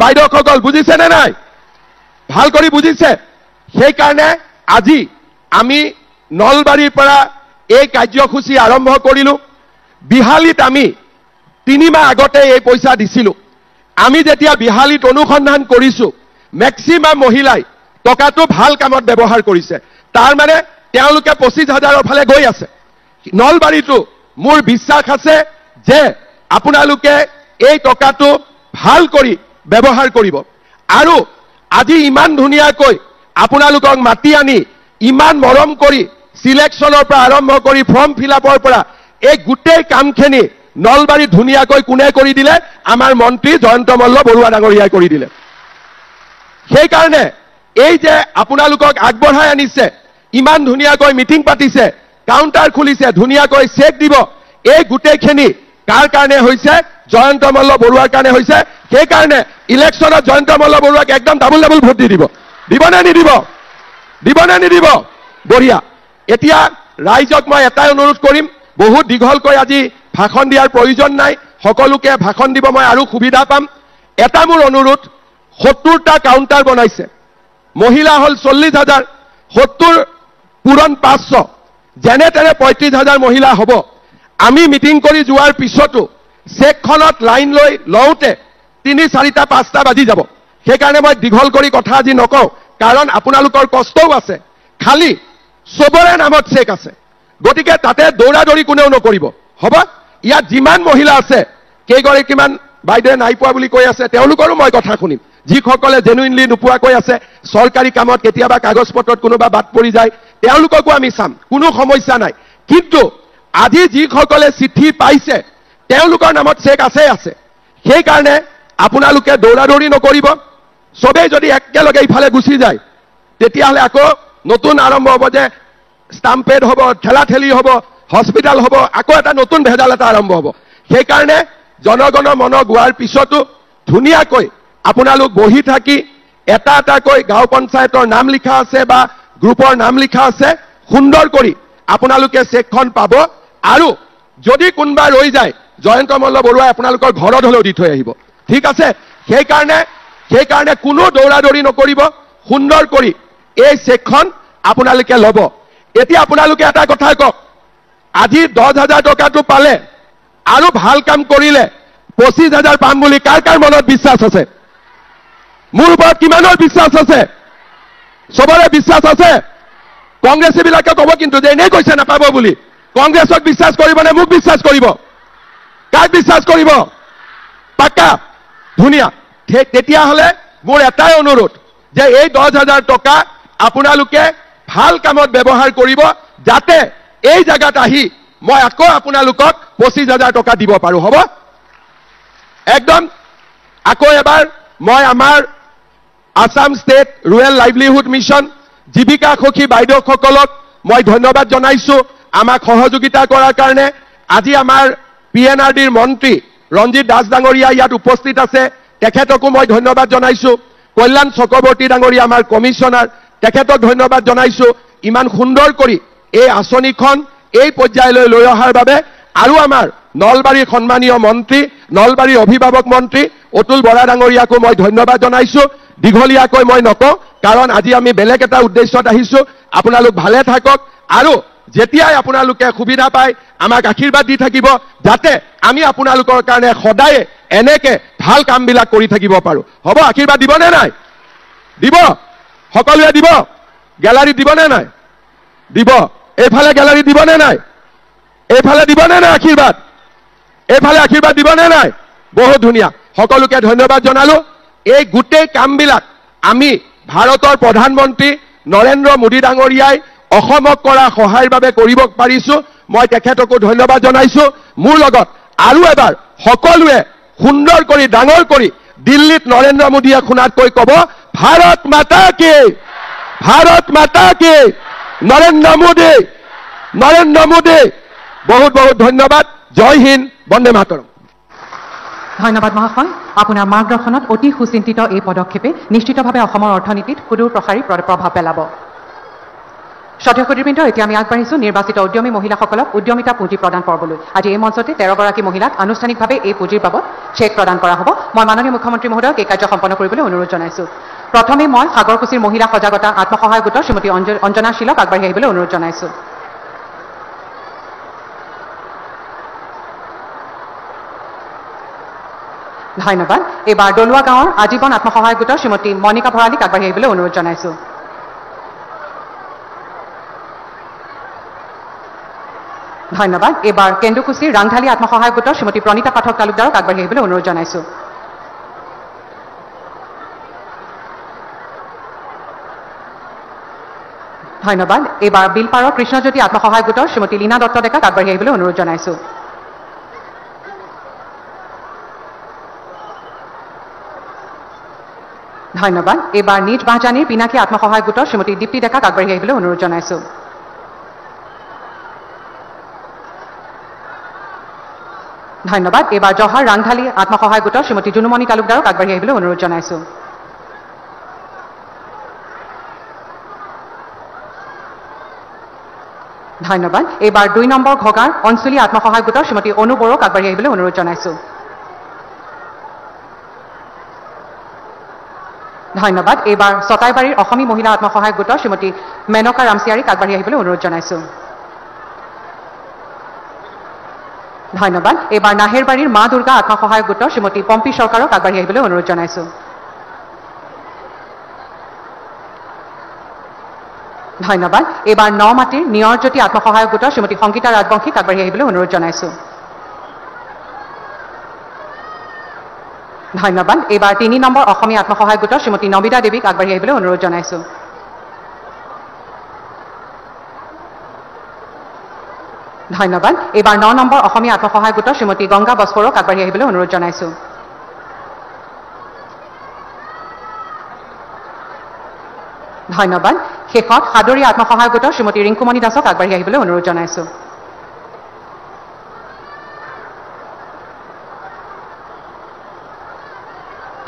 বাইদেউসকল বুজিছে নে নাই? ভাল কৰি বুজিছে? সেইকাৰণে আজি আমি নলবাৰীৰ পৰা এই কাৰ্যসূচী আৰম্ভ কৰিলো। বিহালীত আমি 3 মাহ আগতে এই পইচা দিছিলো। আমি যেতিয়া বিহালীত অনুসন্ধান কৰিছো, মেক্সিমাম মহিলাই টকাটো ভাল কামত ব্যৱহাৰ কৰিছে। তাৰ মানে তেওঁলোকে 25,000ৰ ফালে গৈ আছে। নলবাৰীতো মোৰ বিশ্বাস আছে যে আপোনালোকে এই টকাটো ভাল কৰি ব্যৱহাৰ কৰিব। আৰু আজি ইমান ধুনীয়াকৈ আপোনালোকক মাতি আনি ইমান মৰম কৰি সিলেকশ্যনৰ পৰা আৰম্ভ কৰি ফৰ্ম ফিলআপৰ পৰা এই গোটেই কামখিনি নলবাৰীত ধুনীয়াকৈ কোনে কৰি দিলে? আমাৰ মন্ত্ৰী জয়ন্ত মল্ল বৰুৱা ডাঙৰীয়াই কৰি দিলে। সেইকাৰণে এই যে আপোনালোকক আগবঢ়াই আনিছে, ইমান ধুনীয়াকৈ মিটিং পাতিছে, কাউণ্টাৰ খুলিছে, ধুনীয়াকৈ চেক দিব, এই গোটেইখিনি কাৰ কাৰণে হৈছে? জয়ন্ত মল্ল বৰুৱাৰ কাৰণে হৈছে। সেইকাৰণে ইলেকশ্যনত জয়ন্ত মল্ল বৰুৱাক একদম ডাবুল ডাবুল ভোট দি দিব। দিবনে নিদিব? দিবনে নিদিব? বঢ়িয়া। এতিয়া ৰাইজক মই এটাই অনুৰোধ কৰিম, বহুত দীঘলকৈ আজি ভাষণ দিয়াৰ প্ৰয়োজন নাই, সকলোকে ভাষণ দিব মই আৰু সুবিধা পাম। এটা মোৰ অনুৰোধ, 70টা কাউণ্টাৰ বনাইছে, মহিলা হ'ল 40,000, 70 পূৰণ 500, যেনে তেনে 35,000 মহিলা হ'ব। আমি মিটিং কৰি যোৱাৰ পিছতো চেকখনত লাইন লৈ লওঁতে 3, 4, 5টা বাজি যাব। সেইকাৰণে মই দীঘল কৰি কথা আজি নকওঁ, কাৰণ আপোনালোকৰ কষ্টও আছে, খালি চবৰে নামত চেক আছে, গতিকে তাতে দৌৰা দৌৰি কোনেও নকৰিব, হ'ব? ইয়াত যিমান মহিলা আছে, কেইগৰাকীমান বাইদেৱে নাই পোৱা বুলি কৈ আছে, তেওঁলোকৰো মই কথা শুনিম। যিসকলে জেনুইনলি নোপোৱাকৈ আছে, চৰকাৰী কামত কেতিয়াবা কাগজ পত্ৰত কোনোবা বাদ পৰি যায়, তেওঁলোককো আমি চাম, কোনো সমস্যা নাই। কিন্তু আজি যিসকলে চিঠি পাইছে তেওঁলোকৰ নামত চেক আছে। সেইকাৰণে আপোনালোকে দৌৰা দৌৰি নকৰিব। চবেই যদি একেলগে ইফালে গুচি যায়, তেতিয়াহ'লে আকৌ নতুন আৰম্ভ হ'ব যে ষ্টাম্পেড হ'ব, ঠেলাঠেলি হ'ব, হস্পিটেল হ'ব, আকৌ এটা নতুন ভেজাল এটা আৰম্ভ হ'ব। সেইকাৰণে জনগণৰ মন গোৱাৰ পিছতো ধুনীয়াকৈ আপোনালোক বহি থাকি এটা এটাকৈ গাঁও পঞ্চায়তৰ নাম লিখা আছে বা গ্ৰুপৰ নাম লিখা আছে, সুন্দৰ কৰি আপোনালোকে চেকখন পাব। আৰু যদি কোনোবা ৰৈ যায়, জয়ন্ত মল্ল বৰুৱাই আপোনালোকৰ ঘৰত হ'লেও দি থৈ আহিব, ঠিক আছে? সেইকাৰণে কোনো দৌৰা দৌৰি নকৰিব, সুন্দৰ কৰি এই চেকখন আপোনালোকে ল'ব। এতিয়া আপোনালোকে এটা কথা কওক, আজি 10,000 টকাটো পালে আৰু ভাল কাম কৰিলে 25,000 পাম বুলি কাৰ কাৰ মনত বিশ্বাস আছে? মোৰ ওপৰত কিমানৰ বিশ্বাস আছে? চবৰে বিশ্বাস আছে? কংগ্ৰেছীবিলাকে ক'ব কিন্তু যে এনেই কৈছে নাপাব বুলি। কংগ্ৰেছক বিশ্বাস কৰিব নে মোক বিশ্বাস কৰিব? কাক বিশ্বাস কৰিব? পাক্কা? ধুনীয়া। তেতিয়াহ'লে মোৰ এটাই অনুৰোধ যে এই 10,000 টকা আপোনালোকে ভাল কামত ব্যৱহাৰ কৰিব, যাতে এই জায়গাত আহি মই আকৌ আপোনালোকক 25,000 টকা দিব পাৰো, হ'ব? একদম আকৌ এবাৰ মই আমাৰ Assam state rural livelihood mission জীৱিকা সখী বাইদেউসকলক মই ধন্যবাদ জনাইছো আমাক সহযোগিতা কৰাৰ কাৰণে। আজি আমাৰ PNRDৰ মন্ত্ৰী ৰঞ্জিত দাস ডাঙৰীয়া ইয়াত উপস্থিত আছে, তেখেতকো মই ধন্যবাদ জনাইছো। কল্যাণ চক্ৰৱৰ্তী ডাঙৰীয়া আমাৰ কমিশ্যনাৰ, তেখেতক ধন্যবাদ জনাইছো ইমান সুন্দৰ কৰি এই আঁচনিখন এই পৰ্যায়লৈ লৈ অহাৰ বাবে। আৰু আমাৰ নলবাৰীৰ সন্মানীয় মন্ত্ৰী, নলবাৰীৰ অভিভাৱক মন্ত্ৰী অতুল বৰা ডাঙৰীয়াকো মই ধন্যবাদ জনাইছো। দীঘলীয়াকৈ মই নকওঁ, কাৰণ আজি আমি বেলেগ এটা উদ্দেশ্যত আহিছো। আপোনালোক ভালে থাকক আৰু যেতিয়াই আপোনালোকে সুবিধা পায় আমাক আশীৰ্বাদ দি থাকিব, যাতে আমি আপোনালোকৰ কাৰণে সদায় এনেকে ভাল কামবিলাক কৰি থাকিব পাৰো, হ'ব? আশীৰ্বাদ দিবনে নাই? দিব? সকলোৱে দিব? গেলাৰীত দিবনে নাই? দিব? এইফালে গেলাৰীত দিবনে নাই? এইফালে দিবনে নাই আশীৰ্বাদ? এইফালে আশীৰ্বাদ দিবনে নাই? বহুত ধুনীয়া, সকলোকে ধন্যবাদ জনালো। এই গোটেই কামবিলাক আমি ভাৰতৰ প্ৰধানমন্ত্ৰী নৰেন্দ্ৰ মোদী ডাঙৰীয়াই অসমক কৰা সহায়ৰ বাবে কৰিব পাৰিছো, মই তেখেতকো ধন্যবাদ জনাইছো। মোৰ লগত আৰু এবাৰ সকলোৱে সুন্দৰ কৰি ডাঙৰ কৰি দিল্লীত নৰেন্দ্ৰ মোদীয়ে শুনাতকৈ ক'ব, ভাৰত মাতা কি, ভাৰত মাতা কি, নৰেন্দ্ৰ মোদী, নৰেন্দ্ৰ মোদী। বহুত বহুত ধন্যবাদ। জয় হিন্দ, বন্দে মাতৰম। ধন্যবাদ মহাশয়। আপোনাৰ মাৰ্গদৰ্শনত অতি সুচিন্তিত এই পদক্ষেপে নিশ্চিতভাৱে অসমৰ অৰ্থনীতিত সুদূৰ প্ৰসাৰী প্ৰভাৱ পেলাব। শ্ৰদ্ধেয় সুধীবৃন্দ, এতিয়া আমি আগবাঢ়িছো নিৰ্বাচিত উদ্যমী মহিলাসকলক উদ্যমিতা পুঁজি প্ৰদান পৰ্বলৈ। আজি এই মঞ্চতে 13গৰাকী মহিলাক আনুষ্ঠানিকভাৱে এই পুঁজিৰ বাবদ চেক প্ৰদান কৰা হ'ব। মই মাননীয় মুখ্যমন্ত্ৰী মহোদয়ক এই কাৰ্য সম্পন্ন কৰিবলৈ অনুৰোধ জনাইছো। প্ৰথমে মই সাগৰকুছিৰ মহিলা সজাগতা আত্মসহায়ক গোটৰ শ্ৰীমতী অঞ্জনা শীলক আগবাঢ়ি আহিবলৈ অনুৰোধ জনাইছো। ধন্যবাদ। এইবাৰ দলুৱা গাঁৱৰ আজীৱন আত্মসহায়ক গোটৰ শ্ৰীমতী মণিকা ভৰালীক আগবাঢ়ি আহিবলৈ অনুৰোধ জনাইছো। ধন্যবাদ। এইবাৰ কেন্দুকুছিৰ ৰাংঢালী আত্মসহায়ক গোটৰ শ্ৰীমতী প্ৰণীতা পাঠক তালুকদাৰক আগবাঢ়ি আহিবলৈ অনুৰোধ জনাইছো। ধন্যবাদ। এইবাৰ বিলপাৰৰ কৃষ্ণজ্যোতি আত্মসহায়ক গোটৰ শ্ৰীমতী লীনা দত্ত ডেকাক আগবাঢ়ি আহিবলৈ অনুৰোধ জনাইছো। ধন্যবাদ। এইবাৰ নিজ বাহজানীৰ পিনাকী আত্মসহায়ক গোটৰ শ্ৰীমতী দীপ্তি ডেকাক আগবাঢ়ি আহিবলৈ অনুৰোধ জনাইছো। ধন্যবাদ এবাৰ জহাৰ ৰাংঢালী আত্মসহায়ক গোটৰ শ্ৰীমতী জুনুমণি তালুকদাৰক আগবাঢ়ি আহিবলৈ অনুৰোধ জনাইছো ধন্যবাদ এবাৰ 2 নম্বৰ ঘগাৰ অঞ্চলী আত্মসহায়ক গোটৰ শ্ৰীমতী অনু বড়োক আগবাঢ়ি আহিবলৈ অনুৰোধ জনাইছো ধন্যবাদ এবাৰ সতাইবাৰীৰ অসমী মহিলা আত্মসহায়ক গোটৰ শ্ৰীমতী মেনকা ৰামচিয়াৰীক আগবাঢ়ি আহিবলৈ অনুৰোধ জনাইছো ধন্যবাদ এবাৰ নাহেৰবাৰীৰ মা দুৰ্গা আত্মসহায়ক গোটৰ শ্ৰীমতী পম্পী চৰকাৰক আগবাঢ়ি আহিবলৈ অনুৰোধ জনাইছো ধন্যবাদ এবাৰ নমাটিৰ নিয়ৰজ্যোতি আত্মসহায়ক গোটৰ শ্ৰীমতী সংগীতা ৰাজবংশীক আগবাঢ়ি আহিবলৈ অনুৰোধ জনাইছো ধন্যবাদ এবাৰ 3 নম্বৰ অসমীয়া আত্মসহায়ক গোটৰ শ্ৰীমতী নবিতা দেৱীক আগবাঢ়ি আহিবলৈ অনুৰোধ জনাইছো ধন্যবাদ এবাৰ 9 নম্বৰ অসমীয়া আত্মসহায়ক গোটৰ শ্ৰীমতী গংগা বস্পৰক আগবাঢ়ি আহিবলৈ অনুৰোধ জনাইছো ধন্যবাদ শেষত সাদৰীয়া আত্মসহায়ক গোটৰ শ্ৰীমতী ৰিংকুমণি দাসক আগবাঢ়ি আহিবলৈ অনুৰোধ জনাইছো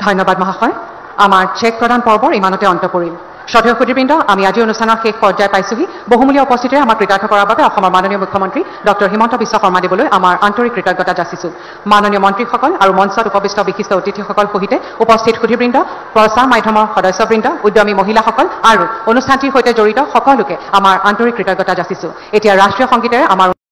ধন্যবাদ মহাশয় আমাৰ চেক প্ৰদান পৰ্বৰ ইমানতে অন্ত পৰিল শ্ৰদ্ধেয় সুধীবৃন্দ আমি আজি অনুষ্ঠানৰ শেষ পৰ্যায় পাইছোহি বহুমূলীয়া উপস্থিতিৰে আমাক কৃতাৰ্থ কৰাৰ বাবে অসমৰ মাননীয় মুখ্যমন্ত্ৰী ডক্টৰ হিমন্ত বিশ্ব শৰ্মা দেৱলৈ আমাৰ আন্তৰিক কৃতজ্ঞতা যাচিছো মাননীয় মন্ত্ৰীসকল আৰু মঞ্চত উপবিষ্ট বিশিষ্ট অতিথিসকল সহিতে উপস্থিত সুধীবৃন্দ প্ৰচাৰ মাধ্যমৰ সদস্যবৃন্দ উদ্যমী মহিলাসকল আৰু অনুষ্ঠানটিৰ সৈতে জড়িত সকলোকে আমাৰ আন্তৰিক কৃতজ্ঞতা যাচিছো এতিয়া ৰাষ্ট্ৰীয় সংগীতেৰে আমাৰ